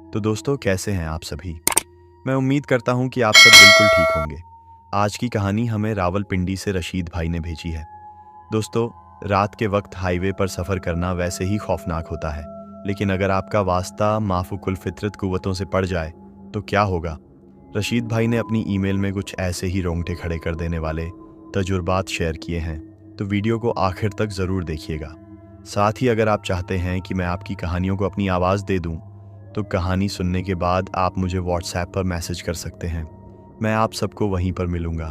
तो दोस्तों, कैसे हैं आप सभी? मैं उम्मीद करता हूं कि आप सब बिल्कुल ठीक होंगे। आज की कहानी हमें रावलपिंडी से रशीद भाई ने भेजी है। दोस्तों, रात के वक्त हाईवे पर सफ़र करना वैसे ही खौफनाक होता है, लेकिन अगर आपका वास्ता माफुकुल फितरत कुव्वतों से पड़ जाए तो क्या होगा? रशीद भाई ने अपनी ईमेल में कुछ ऐसे ही रोंगटे खड़े कर देने वाले तजुर्बात शेयर किए हैं, तो वीडियो को आखिर तक ज़रूर देखिएगा। साथ ही अगर आप चाहते हैं कि मैं आपकी कहानियों को अपनी आवाज़ दे दूं, तो कहानी सुनने के बाद आप मुझे व्हाट्सएप पर मैसेज कर सकते हैं। मैं आप सबको वहीं पर मिलूंगा।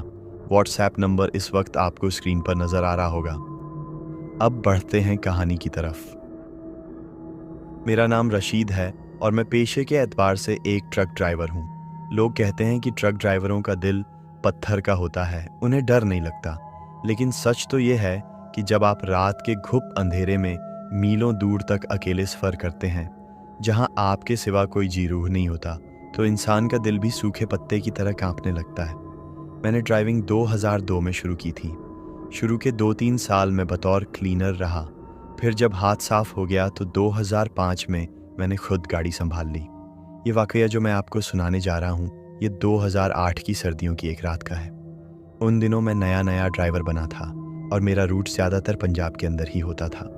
व्हाट्सएप नंबर इस वक्त आपको स्क्रीन पर नज़र आ रहा होगा। अब बढ़ते हैं कहानी की तरफ। मेरा नाम रशीद है और मैं पेशे के एतबार से एक ट्रक ड्राइवर हूँ। लोग कहते हैं कि ट्रक ड्राइवरों का दिल पत्थर का होता है, उन्हें डर नहीं लगता। लेकिन सच तो ये है कि जब आप रात के घुप अंधेरे में मीलों दूर तक अकेले सफ़र करते हैं, जहाँ आपके सिवा कोई जी रूह नहीं होता, तो इंसान का दिल भी सूखे पत्ते की तरह कांपने लगता है। मैंने ड्राइविंग 2002 में शुरू की थी। शुरू के 2-3 साल में बतौर क्लीनर रहा। फिर जब हाथ साफ हो गया तो 2005 में मैंने खुद गाड़ी संभाल ली। ये वाकया जो मैं आपको सुनाने जा रहा हूँ, ये 2008 की सर्दियों की एक रात का है। उन दिनों मैं नया नया ड्राइवर बना था और मेरा रूट ज़्यादातर पंजाब के अंदर ही होता था।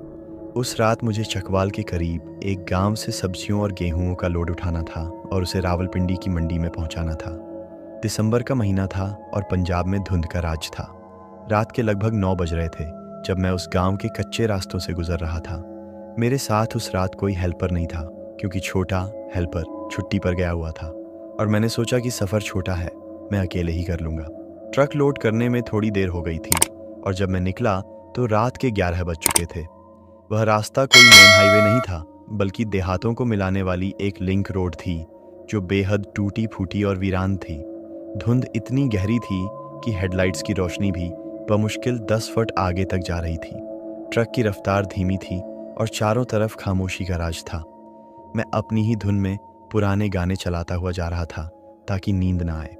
उस रात मुझे चकवाल के करीब एक गांव से सब्जियों और गेहूं का लोड उठाना था और उसे रावलपिंडी की मंडी में पहुंचाना था। दिसंबर का महीना था और पंजाब में धुंध का राज था। रात के लगभग 9 बज रहे थे जब मैं उस गांव के कच्चे रास्तों से गुजर रहा था। मेरे साथ उस रात कोई हेल्पर नहीं था, क्योंकि छोटा हेल्पर छुट्टी पर गया हुआ था और मैंने सोचा कि सफ़र छोटा है, मैं अकेले ही कर लूँगा। ट्रक लोड करने में थोड़ी देर हो गई थी और जब मैं निकला तो रात के 11 बज चुके थे। वह रास्ता कोई मेन हाईवे नहीं था, बल्कि देहातों को मिलाने वाली एक लिंक रोड थी जो बेहद टूटी फूटी और वीरान थी। धुंध इतनी गहरी थी कि हेडलाइट्स की रोशनी भी बमुश्किल 10 फुट आगे तक जा रही थी। ट्रक की रफ्तार धीमी थी और चारों तरफ खामोशी का राज था। मैं अपनी ही धुन में पुराने गाने चलाता हुआ जा रहा था ताकि नींद ना आए।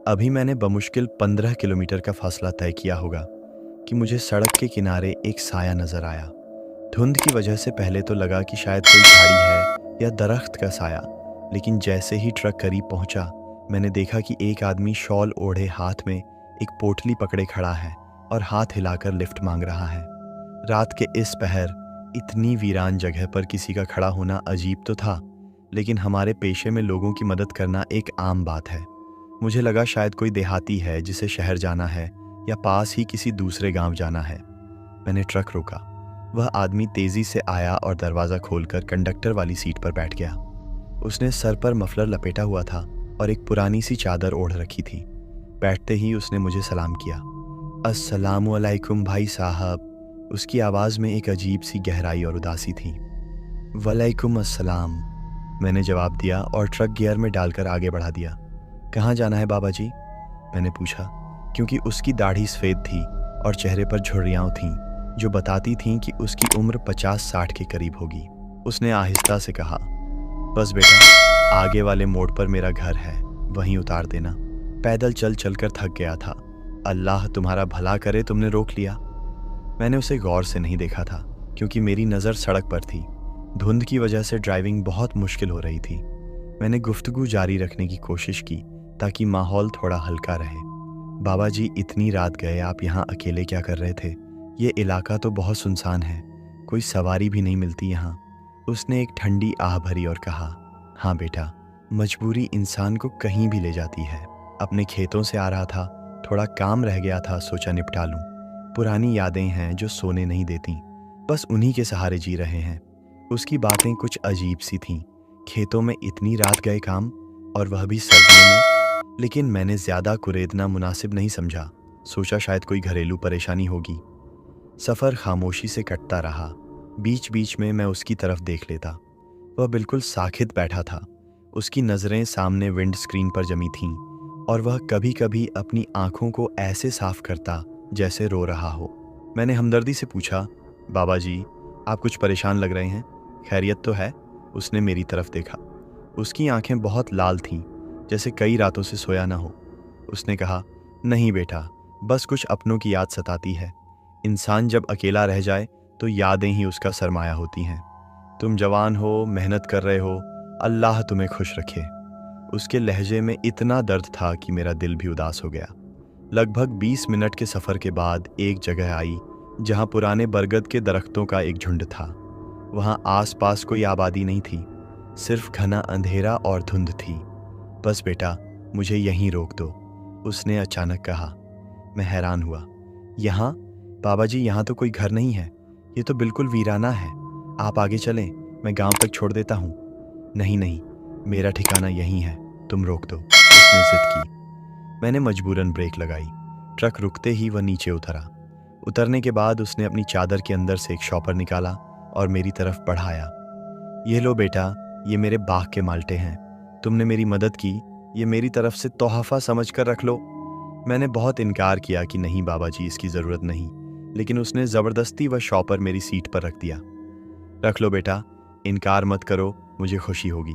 अभी मैंने बमुश्किल 15 किलोमीटर का फासला तय किया होगा कि मुझे सड़क के किनारे एक साया नजर आया। धुंध की वजह से पहले तो लगा कि शायद कोई झाड़ी है या दरख्त का साया, लेकिन जैसे ही ट्रक करीब पहुंचा, मैंने देखा कि एक आदमी शॉल ओढ़े हाथ में एक पोटली पकड़े खड़ा है और हाथ हिलाकर लिफ्ट मांग रहा है। रात के इस पहर इतनी वीरान जगह पर किसी का खड़ा होना अजीब तो था, लेकिन हमारे पेशे में लोगों की मदद करना एक आम बात है। मुझे लगा शायद कोई देहाती है जिसे शहर जाना है या पास ही किसी दूसरे गांव जाना है। मैंने ट्रक रोका। वह आदमी तेजी से आया और दरवाज़ा खोलकर कंडक्टर वाली सीट पर बैठ गया। उसने सर पर मफलर लपेटा हुआ था और एक पुरानी सी चादर ओढ़ रखी थी। बैठते ही उसने मुझे सलाम किया। अस्सलामु अलैकुम भाई साहब। उसकी आवाज़ में एक अजीब सी गहराई और उदासी थी। वलैकुम अस्सलाम, मैंने जवाब दिया और ट्रक गियर में डालकर आगे बढ़ा दिया। कहाँ जाना है बाबा जी? मैंने पूछा, क्योंकि उसकी दाढ़ी सफ़ेद थी और चेहरे पर झुर्रियाँ थीं जो बताती थीं कि उसकी उम्र 50-60 के करीब होगी। उसने आहिस्ता से कहा, बस बेटा, आगे वाले मोड़ पर मेरा घर है, वहीं उतार देना। पैदल चल चलकर थक गया था। अल्लाह तुम्हारा भला करे, तुमने रोक लिया। मैंने उसे गौर से नहीं देखा था, क्योंकि मेरी नज़र सड़क पर थी। धुंध की वजह से ड्राइविंग बहुत मुश्किल हो रही थी। मैंने गुफ्तगू जारी रखने की कोशिश की ताकि माहौल थोड़ा हल्का रहे। बाबा जी, इतनी रात गए आप यहाँ अकेले क्या कर रहे थे? ये इलाका तो बहुत सुनसान है, कोई सवारी भी नहीं मिलती यहाँ। उसने एक ठंडी आह भरी और कहा, हाँ बेटा, मजबूरी इंसान को कहीं भी ले जाती है। अपने खेतों से आ रहा था, थोड़ा काम रह गया था, सोचा निपटा लूँ। पुरानी यादें हैं जो सोने नहीं देती, बस उन्हीं के सहारे जी रहे हैं। उसकी बातें कुछ अजीब सी थीं। खेतों में इतनी रात गए काम, और वह भी सर्दियों में। लेकिन मैंने ज़्यादा कुरेदना मुनासिब नहीं समझा। सोचा शायद कोई घरेलू परेशानी होगी। सफ़र खामोशी से कटता रहा। बीच बीच में मैं उसकी तरफ देख लेता। वह बिल्कुल साखित बैठा था। उसकी नज़रें सामने विंड स्क्रीन पर जमी थीं और वह कभी कभी अपनी आंखों को ऐसे साफ करता जैसे रो रहा हो। मैंने हमदर्दी से पूछा, बाबा जी, आप कुछ परेशान लग रहे हैं, खैरियत तो है? उसने मेरी तरफ देखा। उसकी आंखें बहुत लाल थीं, जैसे कई रातों से सोया ना हो। उसने कहा, नहीं बेटा, बस कुछ अपनों की याद सताती है। इंसान जब अकेला रह जाए तो यादें ही उसका सरमाया होती हैं। तुम जवान हो, मेहनत कर रहे हो, अल्लाह तुम्हें खुश रखे। उसके लहजे में इतना दर्द था कि मेरा दिल भी उदास हो गया। लगभग 20 मिनट के सफ़र के बाद एक जगह आई जहां पुराने बरगद के दरख्तों का एक झुंड था। वहां आसपास कोई आबादी नहीं थी, सिर्फ घना अंधेरा और धुंध थी। बस बेटा, मुझे यहीं रोक दो, उसने अचानक कहा। मैं हैरान हुआ। यहाँ? बाबा जी, यहाँ तो कोई घर नहीं है, ये तो बिल्कुल वीराना है। आप आगे चलें, मैं गांव तक छोड़ देता हूँ। नहीं नहीं, मेरा ठिकाना यहीं है, तुम रोक दो, उसने जिद की। मैंने मजबूरन ब्रेक लगाई। ट्रक रुकते ही वह नीचे उतरा। उतरने के बाद उसने अपनी चादर के अंदर से एक शॉपर निकाला और मेरी तरफ बढ़ाया। ये लो बेटा, ये मेरे बाग के माल्टे हैं, तुमने मेरी मदद की, ये मेरी तरफ से तोहफा समझ कर रख लो। मैंने बहुत इनकार किया कि नहीं बाबा जी, इसकी ज़रूरत नहीं, लेकिन उसने ज़बरदस्ती वह शॉपर मेरी सीट पर रख दिया। रख लो बेटा, इनकार मत करो, मुझे खुशी होगी।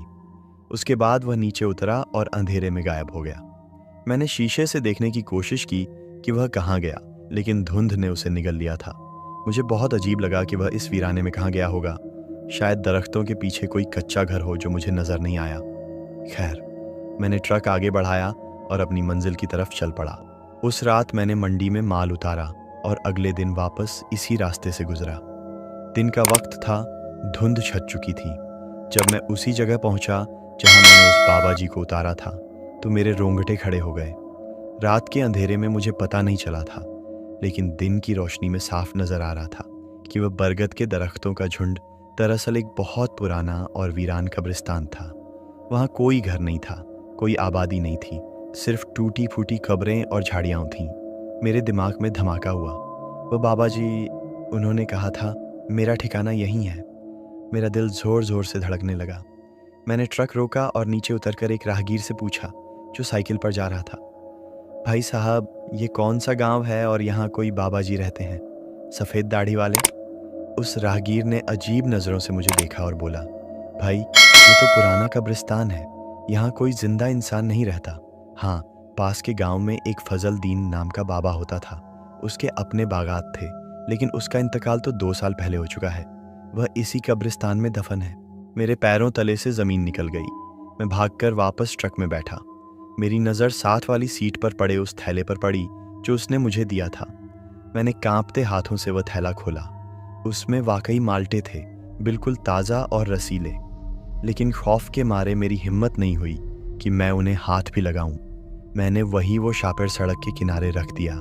उसके बाद वह नीचे उतरा और अंधेरे में गायब हो गया। मैंने शीशे से देखने की कोशिश की कि वह कहाँ गया, लेकिन धुंध ने उसे निगल लिया था। मुझे बहुत अजीब लगा कि वह इस वीराने में कहाँ गया होगा। शायद दरख्तों के पीछे कोई कच्चा घर हो जो मुझे नज़र नहीं आया। खैर, मैंने ट्रक आगे बढ़ाया और अपनी मंजिल की तरफ चल पड़ा। उस रात मैंने मंडी में माल उतारा और अगले दिन वापस इसी रास्ते से गुजरा। दिन का वक्त था, धुंध छट चुकी थी। जब मैं उसी जगह पहुंचा जहां मैंने उस बाबा जी को उतारा था, तो मेरे रोंगटे खड़े हो गए। रात के अंधेरे में मुझे पता नहीं चला था, लेकिन दिन की रोशनी में साफ नजर आ रहा था कि वह बरगद के दरख्तों का झुंड दरअसल एक बहुत पुराना और वीरान कब्रिस्तान था। वहाँ कोई घर नहीं था, कोई आबादी नहीं थी, सिर्फ टूटी फूटी कब्रें और झाड़ियाँ थीं। मेरे दिमाग में धमाका हुआ। वो बाबा जी, उन्होंने कहा था मेरा ठिकाना यहीं है। मेरा दिल ज़ोर ज़ोर से धड़कने लगा। मैंने ट्रक रोका और नीचे उतरकर एक राहगीर से पूछा जो साइकिल पर जा रहा था, भाई साहब, ये कौन सा गांव है और यहाँ कोई बाबा जी रहते हैं, सफ़ेद दाढ़ी वाले? उस राहगीर ने अजीब नज़रों से मुझे देखा और बोला, भाई, ये तो पुराना कब्रिस्तान है, यहाँ कोई जिंदा इंसान नहीं रहता। हाँ, पास के गांव में एक फजल दीन नाम का बाबा होता था। उसके अपने बागात थे, लेकिन उसका इंतकाल तो 2 साल पहले हो चुका है। वह इसी कब्रिस्तान में दफन है। मेरे पैरों तले से ज़मीन निकल गई। मैं भागकर वापस ट्रक में बैठा। मेरी नज़र साथ वाली सीट पर पड़े उस थैले पर पड़ी जो उसने मुझे दिया था। मैंने कांपते हाथों से वह थैला खोला। उसमें वाकई माल्टे थे, बिल्कुल ताज़ा और रसीले। लेकिन खौफ के मारे मेरी हिम्मत नहीं हुई कि मैं उन्हें हाथ भी लगाऊं। मैंने वो शापर सड़क के किनारे रख दिया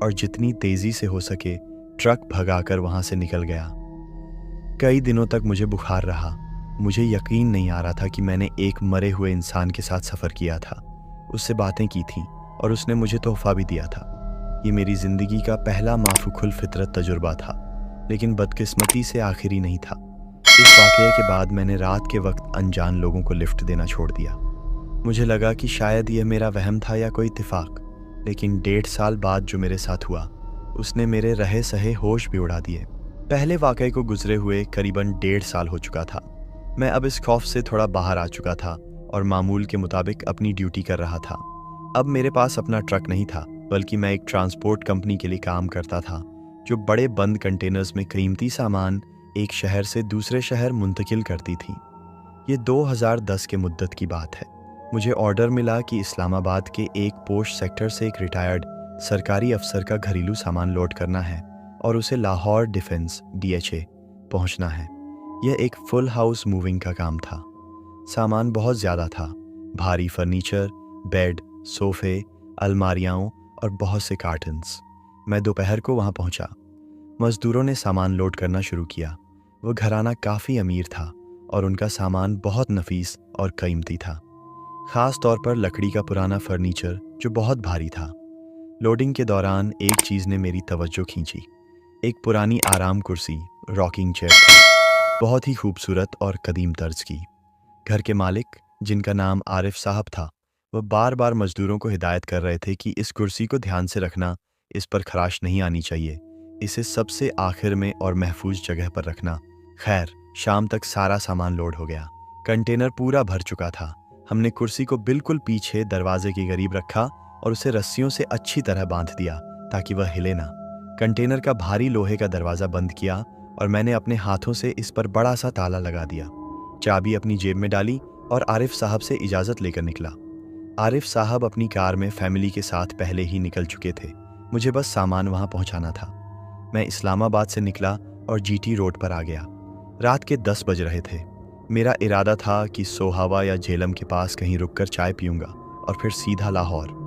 और जितनी तेज़ी से हो सके ट्रक भगाकर वहां से निकल गया। कई दिनों तक मुझे बुखार रहा। मुझे यकीन नहीं आ रहा था कि मैंने एक मरे हुए इंसान के साथ सफ़र किया था, उससे बातें की थीं और उसने मुझे तोहफा भी दिया था। ये मेरी ज़िंदगी का पहला माफूकुल फितरत तजुर्बा था, लेकिन बदकिस्मती से आखिरी नहीं था। इस वाक़ये के बाद मैंने रात के वक्त अनजान लोगों को लिफ्ट देना छोड़ दिया। मुझे लगा कि शायद यह मेरा वहम था या कोई इत्तेफाक, लेकिन 1.5 साल बाद जो मेरे साथ हुआ, उसने मेरे रहे सहे होश भी उड़ा दिए। पहले वाक़ये को गुजरे हुए करीबन 1.5 साल हो चुका था। मैं अब इस खौफ से थोड़ा बाहर आ चुका था और मामूल के मुताबिक अपनी ड्यूटी कर रहा था। अब मेरे पास अपना ट्रक नहीं था, बल्कि मैं एक ट्रांसपोर्ट कंपनी के लिए काम करता था, जो बड़े बंद कंटेनर्स में कीमती सामान एक शहर से दूसरे शहर मुंतकिल करती थी। ये 2010 के मुद्दत की बात है। मुझे ऑर्डर मिला कि इस्लामाबाद के एक पोश सेक्टर से एक रिटायर्ड सरकारी अफसर का घरेलू सामान लोड करना है और उसे लाहौर डिफेंस DHA पहुंचना है। यह एक फुल हाउस मूविंग का काम था। सामान बहुत ज़्यादा था, भारी फर्नीचर, बेड, सोफ़े, अलमारियाँ और बहुत से कार्टन्स। मैं दोपहर को वहाँ पहुँचा। मज़दूरों ने सामान लोड करना शुरू किया। वह घराना काफ़ी अमीर था और उनका सामान बहुत नफीस और कीमती था, ख़ास तौर पर लकड़ी का पुराना फर्नीचर जो बहुत भारी था। लोडिंग के दौरान एक चीज़ ने मेरी तवज्जो खींची। एक पुरानी आराम कुर्सी, रॉकिंग चेयर थी, बहुत ही खूबसूरत और कदीम तर्ज की। घर के मालिक, जिनका नाम आरिफ साहब था, वह बार बार मज़दूरों को हिदायत कर रहे थे कि इस कुर्सी को ध्यान से रखना, इस पर खराश नहीं आनी चाहिए, इसे सबसे आखिर में और महफूज जगह पर रखना। खैर, शाम तक सारा सामान लोड हो गया। कंटेनर पूरा भर चुका था। हमने कुर्सी को बिल्कुल पीछे दरवाजे के करीब रखा और उसे रस्सियों से अच्छी तरह बांध दिया ताकि वह हिले ना। कंटेनर का भारी लोहे का दरवाज़ा बंद किया और मैंने अपने हाथों से इस पर बड़ा सा ताला लगा दिया। चाबी अपनी जेब में डाली और आरिफ साहब से इजाज़त लेकर निकला। आरिफ साहब अपनी कार में फैमिली के साथ पहले ही निकल चुके थे। मुझे बस सामान वहाँ पहुँचाना था। मैं इस्लामाबाद से निकला और जीटी रोड पर आ गया। रात के 10 बज रहे थे। मेरा इरादा था कि सोहावा या झेलम के पास कहीं रुककर चाय पीऊँगा और फिर सीधा लाहौर।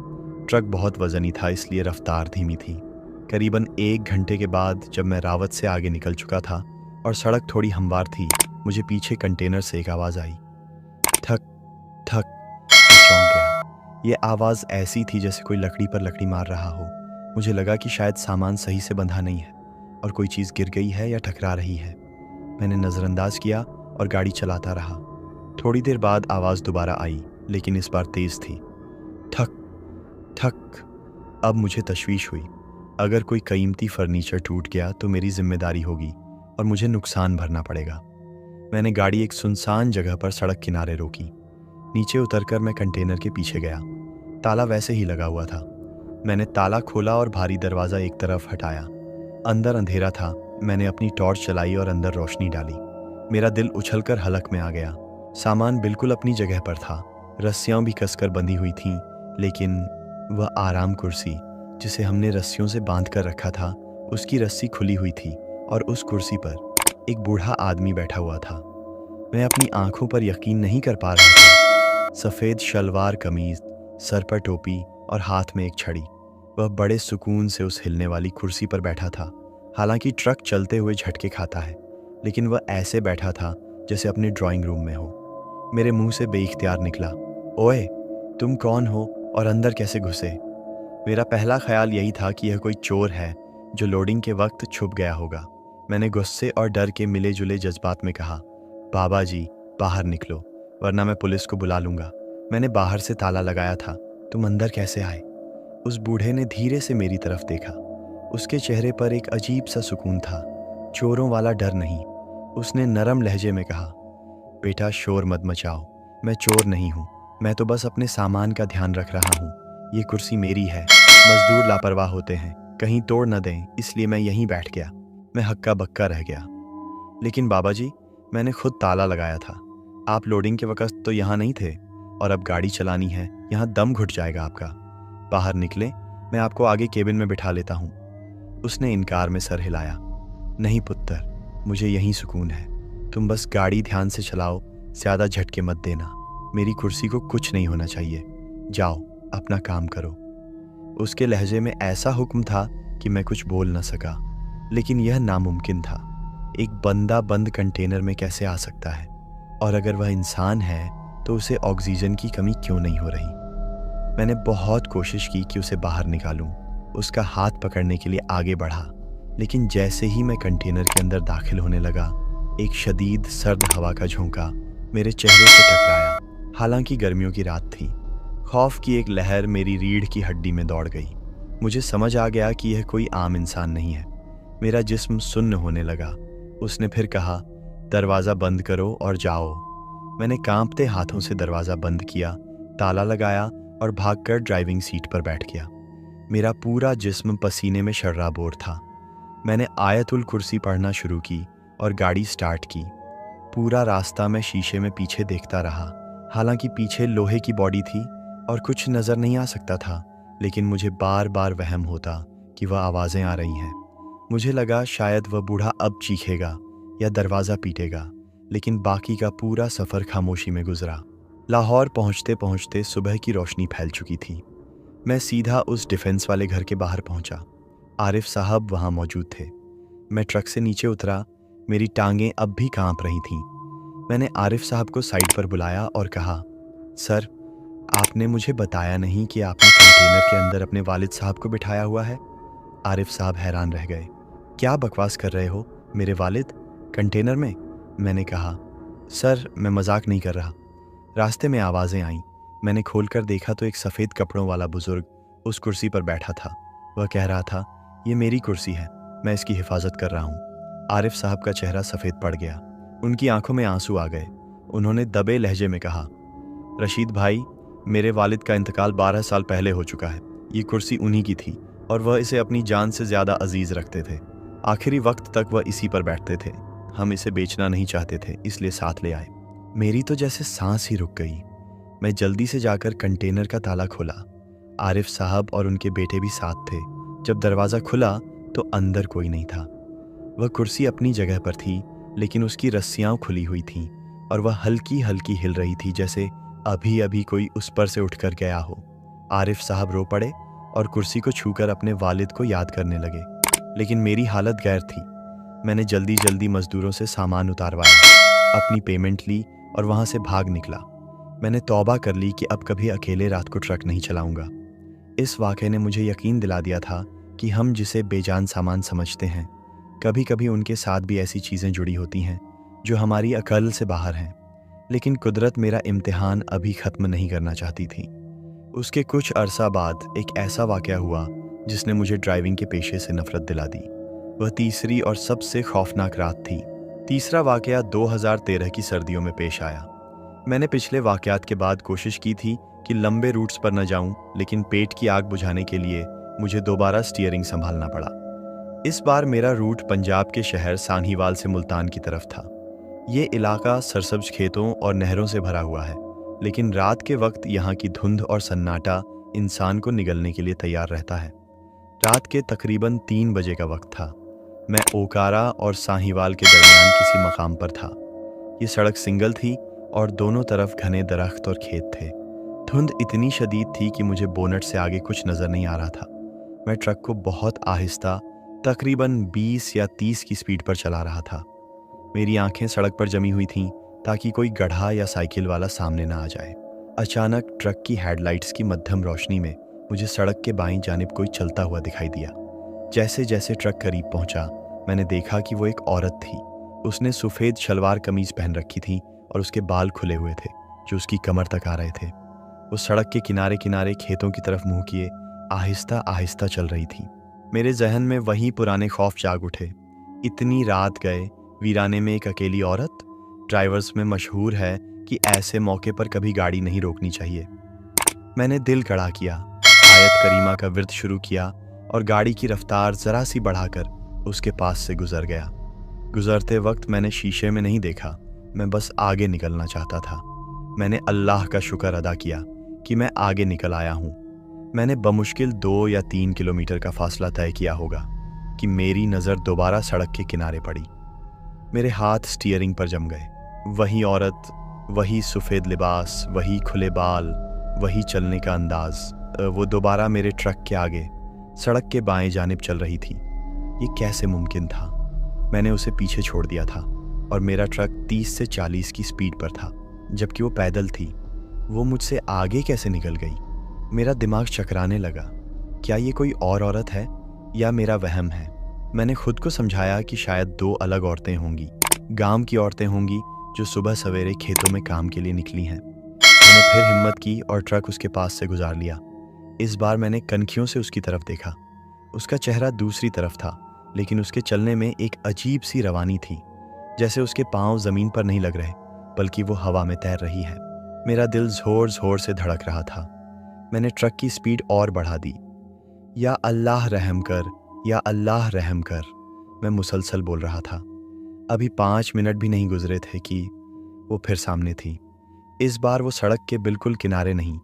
ट्रक बहुत वज़नी था, इसलिए रफ्तार धीमी थी। करीबन 1 घंटे के बाद जब मैं रावत से आगे निकल चुका था और सड़क थोड़ी हमवार थी, मुझे पीछे कंटेनर से एक आवाज़ आई, ठक ठक। मैं चौंक गया। ये आवाज़ ऐसी थी जैसे कोई लकड़ी पर लकड़ी मार रहा हो। मुझे लगा कि शायद सामान सही से बंधा नहीं है और कोई चीज़ गिर गई है या टकरा रही है। मैंने नज़रअंदाज किया और गाड़ी चलाता रहा। थोड़ी देर बाद आवाज़ दोबारा आई, लेकिन इस बार तेज़ थी, ठक ठक। अब मुझे तशवीश हुई। अगर कोई कीमती फर्नीचर टूट गया तो मेरी जिम्मेदारी होगी और मुझे नुकसान भरना पड़ेगा। मैंने गाड़ी एक सुनसान जगह पर सड़क किनारे रोकी। नीचे उतरकर मैं कंटेनर के पीछे गया। ताला वैसे ही लगा हुआ था। मैंने ताला खोला और भारी दरवाज़ा एक तरफ हटाया। अंदर अंधेरा था। मैंने अपनी टॉर्च चलाई और अंदर रोशनी डाली। मेरा दिल उछलकर हलक में आ गया। सामान बिल्कुल अपनी जगह पर था। रस्सियाँ भी कसकर बंधी हुई थीं, लेकिन वह आराम कुर्सी जिसे हमने रस्सियों से बांध कर रखा था, उसकी रस्सी खुली हुई थी और उस कुर्सी पर एक बूढ़ा आदमी बैठा हुआ था। मैं अपनी आंखों पर यकीन नहीं कर पा रहा था। सफ़ेद शलवार कमीज, सर पर टोपी और हाथ में एक छड़ी। वह बड़े सुकून से उस हिलने वाली कुर्सी पर बैठा था। हालांकि ट्रक चलते हुए झटके खाता है, लेकिन वह ऐसे बैठा था जैसे अपने ड्राइंग रूम में हो। मेरे मुंह से बेइख्तियार निकला, ओए, तुम कौन हो और अंदर कैसे घुसे? मेरा पहला ख्याल यही था कि यह कोई चोर है जो लोडिंग के वक्त छुप गया होगा। मैंने गुस्से और डर के मिले जुले जज्बात में कहा, बाबा जी, बाहर निकलो, वरना मैं पुलिस को बुला लूँगा। मैंने बाहर से ताला लगाया था, तुम अंदर कैसे आए? उस बूढ़े ने धीरे से मेरी तरफ देखा। उसके चेहरे पर एक अजीब सा सुकून था, चोरों वाला डर नहीं। उसने नरम लहजे में कहा, बेटा शोर मत मचाओ, मैं चोर नहीं हूँ, मैं तो बस अपने सामान का ध्यान रख रहा हूँ। ये कुर्सी मेरी है, मजदूर लापरवाह होते हैं, कहीं तोड़ न दें, इसलिए मैं यहीं बैठ गया। मैं हक्का बक्का रह गया। लेकिन बाबा जी, मैंने खुद ताला लगाया था। आप लोडिंग के वक्त तो यहाँ नहीं थे और अब गाड़ी चलानी है, यहाँ दम घुट जाएगा आपका। बाहर निकले, मैं आपको आगे केबिन में बिठा लेता हूँ। उसने इनकार में सर हिलाया। नहीं पुत्र, मुझे यहीं सुकून है। तुम बस गाड़ी ध्यान से चलाओ, ज़्यादा झटके मत देना। मेरी कुर्सी को कुछ नहीं होना चाहिए। जाओ, अपना काम करो। उसके लहजे में ऐसा हुक्म था कि मैं कुछ बोल न सका, लेकिन यह नामुमकिन था। एक बंदा बंद कंटेनर में कैसे आ सकता है? और अगर वह इंसान है तो उसे ऑक्सीजन की कमी क्यों नहीं हो रही? मैंने बहुत कोशिश की कि उसे बाहर निकालूं, उसका हाथ पकड़ने के लिए आगे बढ़ा, लेकिन जैसे ही मैं कंटेनर के अंदर दाखिल होने लगा, एक शदीद सर्द हवा का झोंका मेरे चेहरे से टकराया। हालांकि गर्मियों की रात थी। खौफ की एक लहर मेरी रीढ़ की हड्डी में दौड़ गई। मुझे समझ आ गया कि यह कोई आम इंसान नहीं है। मेरा जिस्म सुन्न होने लगा। उसने फिर कहा, दरवाज़ा बंद करो और जाओ। मैंने कांपते हाथों से दरवाज़ा बंद किया, ताला लगाया और भागकर ड्राइविंग सीट पर बैठ गया। मेरा पूरा जिस्म पसीने में शर्राबोर था। मैंने आयतुल कुर्सी पढ़ना शुरू की और गाड़ी स्टार्ट की। पूरा रास्ता मैं शीशे में पीछे देखता रहा। हालांकि पीछे लोहे की बॉडी थी और कुछ नज़र नहीं आ सकता था, लेकिन मुझे बार बार वहम होता कि वह आवाज़ें आ रही हैं। मुझे लगा शायद वह बूढ़ा अब चीखेगा या दरवाज़ा पीटेगा, लेकिन बाकी का पूरा सफ़र खामोशी में गुजरा। लाहौर पहुँचते पहुँचते सुबह की रोशनी फैल चुकी थी। मैं सीधा उस डिफेंस वाले घर के बाहर पहुँचा। आरिफ साहब वहाँ मौजूद थे। मैं ट्रक से नीचे उतरा। मेरी टांगें अब भी कांप रही थीं। मैंने आरिफ साहब को साइड पर बुलाया और कहा, सर, आपने मुझे बताया नहीं कि आपने कंटेनर के अंदर अपने वालिद साहब को बिठाया हुआ है। आरिफ साहब हैरान रह गए। क्या बकवास कर रहे हो? मेरे वालिद कंटेनर में? मैंने कहा, सर, मैं मजाक नहीं कर रहा। रास्ते में आवाज़ें आईं। मैंने खोलकर देखा तो एक सफ़ेद कपड़ों वाला बुजुर्ग उस कुर्सी पर बैठा था। वह कह रहा था, ये मेरी कुर्सी है, मैं इसकी हिफाजत कर रहा हूँ। आरिफ साहब का चेहरा सफ़ेद पड़ गया। उनकी आंखों में आंसू आ गए। उन्होंने दबे लहजे में कहा, रशीद भाई, मेरे वालिद का इंतकाल 12 साल पहले हो चुका है। ये कुर्सी उन्हीं की थी और वह इसे अपनी जान से ज़्यादा अजीज़ रखते थे। आखिरी वक्त तक वह इसी पर बैठते थे। हम इसे बेचना नहीं चाहते थे, इसलिए साथ ले आए। मेरी तो जैसे सांस ही रुक गई। मैं जल्दी से जाकर कंटेनर का ताला खोला। आरिफ साहब और उनके बेटे भी साथ थे। जब दरवाज़ा खुला तो अंदर कोई नहीं था। वह कुर्सी अपनी जगह पर थी, लेकिन उसकी रस्सियाँ खुली हुई थीं और वह हल्की हल्की हिल रही थी, जैसे अभी अभी कोई उस पर से उठकर गया हो। आरिफ साहब रो पड़े और कुर्सी को छूकर अपने वालिद को याद करने लगे, लेकिन मेरी हालत गैर थी। मैंने जल्दी जल्दी मजदूरों से सामान उतारवाया, अपनी पेमेंट ली और वहाँ से भाग निकला। मैंने तौबा कर ली कि अब कभी अकेले रात को ट्रक नहीं चलाऊंगा। इस वाक़े ने मुझे यकीन दिला दिया था कि हम जिसे बेजान सामान समझते हैं, कभी कभी उनके साथ भी ऐसी चीज़ें जुड़ी होती हैं जो हमारी अकल से बाहर हैं। लेकिन कुदरत मेरा इम्तिहान अभी ख़त्म नहीं करना चाहती थी। उसके कुछ अरसा बाद एक ऐसा वाक़या हुआ जिसने मुझे ड्राइविंग के पेशे से नफ़रत दिला दी। वह तीसरी और सबसे खौफनाक रात थी। तीसरा वाक़या 2013 की सर्दियों में पेश आया। मैंने पिछले वाक़यात के बाद कोशिश की थी कि लंबे रूट्स पर न जाऊं, लेकिन पेट की आग बुझाने के लिए मुझे दोबारा स्टीयरिंग संभालना पड़ा। इस बार मेरा रूट पंजाब के शहर सान्हीवाल से मुल्तान की तरफ था। ये इलाका सरसब्ज खेतों और नहरों से भरा हुआ है, लेकिन रात के वक्त यहाँ की धुंध और सन्नाटा इंसान को निगलने के लिए तैयार रहता है। रात के तकरीबन 3 बजे का वक्त था। मैं ओकारा और साहीवाल के दरमियान किसी मकाम पर था। ये सड़क सिंगल थी और दोनों तरफ घने दरख्त और खेत थे। धुंध इतनी शदीद थी कि मुझे बोनट से आगे कुछ नज़र नहीं आ रहा था। मैं ट्रक को बहुत आहिस्ता, तकरीबन 20 या 30 की स्पीड पर चला रहा था। मेरी आंखें सड़क पर जमी हुई थीं ताकि कोई गधा या साइकिल वाला सामने ना आ जाए। अचानक ट्रक की हेडलाइट्स की मध्यम रोशनी में मुझे सड़क के बाईं जानिब कोई चलता हुआ दिखाई दिया। जैसे जैसे ट्रक करीब पहुंचा, मैंने देखा कि वो एक औरत थी। उसने सफ़ेद शलवार कमीज पहन रखी थी और उसके बाल खुले हुए थे जो उसकी कमर तक आ रहे थे। वो सड़क के किनारे किनारे खेतों की तरफ मुंह किए आहिस्ता आहिस्ता चल रही थी। मेरे जहन में वही पुराने खौफ जाग उठे। इतनी रात गए, वीराने में एक अकेली औरत। ड्राइवर्स में मशहूर है कि ऐसे मौके पर कभी गाड़ी नहीं रोकनी चाहिए। मैंने दिल कड़ा किया, आयत करीमा का विर्द शुरू किया और गाड़ी की रफ्तार ज़रा सी बढ़ाकर उसके पास से गुजर गया। गुजरते वक्त मैंने शीशे में नहीं देखा, मैं बस आगे निकलना चाहता था। मैंने अल्लाह का शुक्र अदा किया कि मैं आगे निकल आया हूँ। मैंने बमुश्किल 2 या 3 किलोमीटर का फासला तय किया होगा कि मेरी नज़र दोबारा सड़क के किनारे पड़ी। मेरे हाथ स्टीयरिंग पर जम गए। वही औरत, वही सफ़ेद लिबास, वही खुले बाल, वही चलने का अंदाज। वो दोबारा मेरे ट्रक के आगे सड़क के बाएं जानिब चल रही थी। ये कैसे मुमकिन था? मैंने उसे पीछे छोड़ दिया था और मेरा ट्रक 30 से 40 की स्पीड पर था, जबकि वो पैदल थी। वो मुझसे आगे कैसे निकल गई? मेरा दिमाग चकराने लगा। क्या ये कोई और औरत है या मेरा वहम है? मैंने खुद को समझाया कि शायद 2 अलग औरतें होंगी। गांव की औरतें होंगी जो सुबह सवेरे खेतों में काम के लिए निकली हैं। मैंने फिर हिम्मत की और ट्रक उसके पास से गुजार लिया। इस बार मैंने कनखियों से उसकी तरफ देखा। उसका चेहरा दूसरी तरफ था, लेकिन उसके चलने में एक अजीब सी रवानी थी, जैसे उसके पांव ज़मीन पर नहीं लग रहे बल्कि वो हवा में तैर रही है। मेरा दिल ज़ोर ज़ोर से धड़क रहा था। मैंने ट्रक की स्पीड और बढ़ा दी। या अल्लाह रहम कर, या अल्लाह रहम कर, मैं मुसलसल बोल रहा था। अभी 5 मिनट भी नहीं गुजरे थे कि वो फिर सामने थी। इस बार वो सड़क के बिल्कुल किनारे नहीं,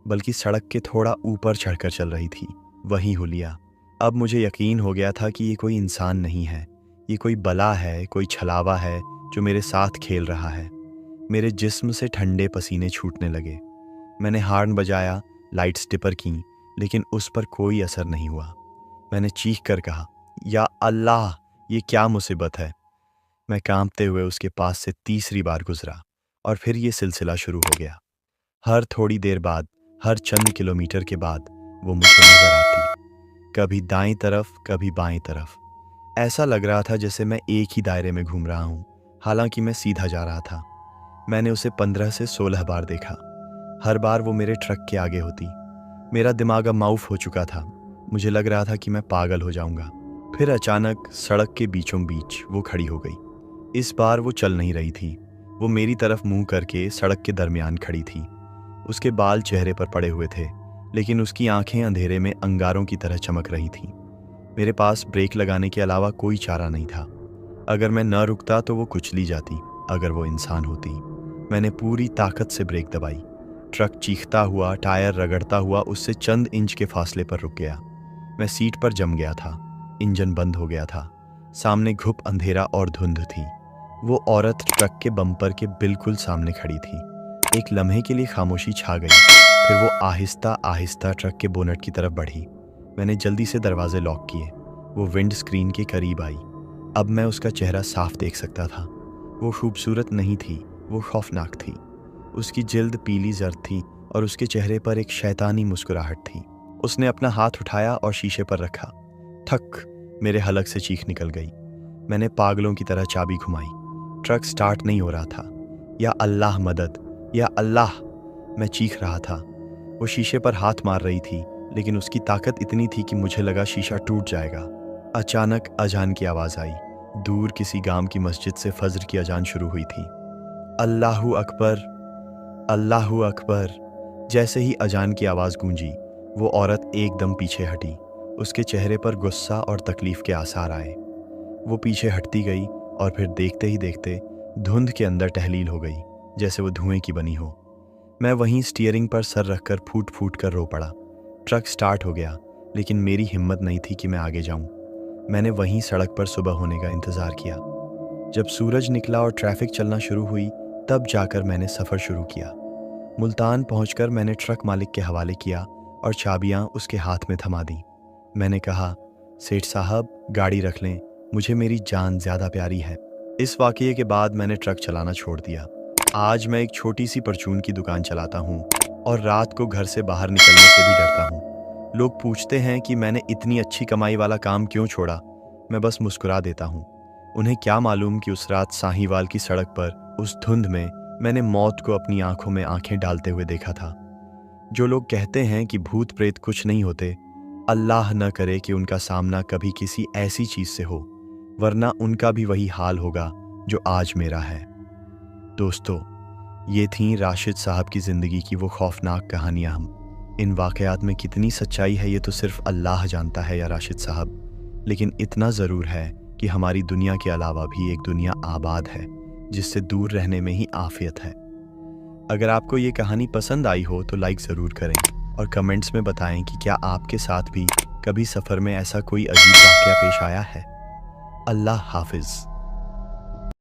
बल्कि सड़क के थोड़ा ऊपर चढ़कर चल रही थी। वही हुलिया। अब मुझे यकीन हो गया था कि ये कोई इंसान नहीं है, ये कोई बला है, कोई छलावा है जो मेरे साथ खेल रहा है। मेरे जिस्म से ठंडे पसीने छूटने लगे। मैंने हॉर्न बजाया, लाइट्स टिपर कीं, लेकिन उस पर कोई असर नहीं हुआ। मैंने चीख कर कहा, या अल्लाह, ये क्या मुसीबत है? मैं कांपते हुए उसके पास से तीसरी बार गुजरा और फिर ये सिलसिला शुरू हो गया। हर थोड़ी देर बाद, हर चंद किलोमीटर के बाद वो मुझे नजर आती, कभी दाईं तरफ, कभी बाईं तरफ। ऐसा लग रहा था जैसे मैं एक ही दायरे में घूम रहा हूँ, हालांकि मैं सीधा जा रहा था। मैंने उसे 15 से 16 बार देखा। हर बार वो मेरे ट्रक के आगे होती। मेरा दिमाग अब माउफ हो चुका था। मुझे लग रहा था कि मैं पागल हो जाऊंगा। फिर अचानक सड़क के बीचों बीच वो खड़ी हो गई। इस बार वो चल नहीं रही थी। वो मेरी तरफ मुंह करके सड़क के दरमियान खड़ी थी। उसके बाल चेहरे पर पड़े हुए थे, लेकिन उसकी आंखें अंधेरे में अंगारों की तरह चमक रही थीं। मेरे पास ब्रेक लगाने के अलावा कोई चारा नहीं था। अगर मैं न रुकता तो वो कुचली जाती, अगर वो इंसान होती। मैंने पूरी ताकत से ब्रेक दबाई। ट्रक चीखता हुआ, टायर रगड़ता हुआ उससे चंद इंच के फासले पर रुक गया। मैं सीट पर जम गया था। इंजन बंद हो गया था। सामने घुप अंधेरा और धुंध थी। वो औरत ट्रक के बम्पर के बिल्कुल सामने खड़ी थी। एक लम्हे के लिए खामोशी छा गई। फिर वो आहिस्ता आहिस्ता ट्रक के बोनट की तरफ बढ़ी। मैंने जल्दी से दरवाजे लॉक किए। वो विंड स्क्रीन के करीब आई। अब मैं उसका चेहरा साफ देख सकता था। वो खूबसूरत नहीं थी, वो खौफनाक थी। उसकी जिल्द पीली जर्द थी और उसके चेहरे पर एक शैतानी मुस्कुराहट थी। उसने अपना हाथ उठाया और शीशे पर रखा। ठक, मेरे हलक से चीख निकल गई। मैंने पागलों की तरह चाबी घुमाई। ट्रक स्टार्ट नहीं हो रहा था। या अल्लाह मदद, या अल्लाह, मैं चीख रहा था। वो शीशे पर हाथ मार रही थी, लेकिन उसकी ताकत इतनी थी कि मुझे लगा शीशा टूट जाएगा। अचानक अजान की आवाज़ आई। दूर किसी गांव की मस्जिद से फज्र की अजान शुरू हुई थी। अल्लाहु अकबर, अल्लाहु अकबर। जैसे ही अजान की आवाज़ गूंजी, वो औरत एकदम पीछे हटी। उसके चेहरे पर गुस्सा और तकलीफ के आसार आए। वो पीछे हटती गई और फिर देखते ही देखते धुंध के अंदर तहलील हो गई, जैसे वो धुएं की बनी हो। मैं वहीं स्टीयरिंग पर सर रखकर फूट फूट कर रो पड़ा। ट्रक स्टार्ट हो गया, लेकिन मेरी हिम्मत नहीं थी कि मैं आगे जाऊं। मैंने वहीं सड़क पर सुबह होने का इंतज़ार किया। जब सूरज निकला और ट्रैफिक चलना शुरू हुई, तब जाकर मैंने सफ़र शुरू किया। मुल्तान पहुंचकर मैंने ट्रक मालिक के हवाले किया और चाबियां उसके हाथ में थमा दी। मैंने कहा, सेठ साहब, गाड़ी रख लें, मुझे मेरी जान ज़्यादा प्यारी है। इस वाक़ये के बाद मैंने ट्रक चलाना छोड़ दिया। आज मैं एक छोटी सी परचून की दुकान चलाता हूँ और रात को घर से बाहर निकलने से भी डरता हूँ। लोग पूछते हैं कि मैंने इतनी अच्छी कमाई वाला काम क्यों छोड़ा। मैं बस मुस्कुरा देता हूँ। उन्हें क्या मालूम कि उस रात साहीवाल की सड़क पर उस धुंध में मैंने मौत को अपनी आंखों में आंखें डालते हुए देखा था। जो लोग कहते हैं कि भूत प्रेत कुछ नहीं होते, अल्लाह न करे कि उनका सामना कभी किसी ऐसी चीज़ से हो, वरना उनका भी वही हाल होगा जो आज मेरा है। दोस्तों, ये थी राशिद साहब की ज़िंदगी की वो खौफनाक कहानियाँ। हम इन वाक़यात में कितनी सच्चाई है ये तो सिर्फ अल्लाह जानता है या राशिद साहब, लेकिन इतना ज़रूर है कि हमारी दुनिया के अलावा भी एक दुनिया आबाद है जिससे दूर रहने में ही आफियत है। अगर आपको ये कहानी पसंद आई हो तो लाइक ज़रूर करें और कमेंट्स में बताएं कि क्या आपके साथ भी कभी सफ़र में ऐसा कोई अजीब वाक़या पेश आया है। अल्लाह हाफिज़।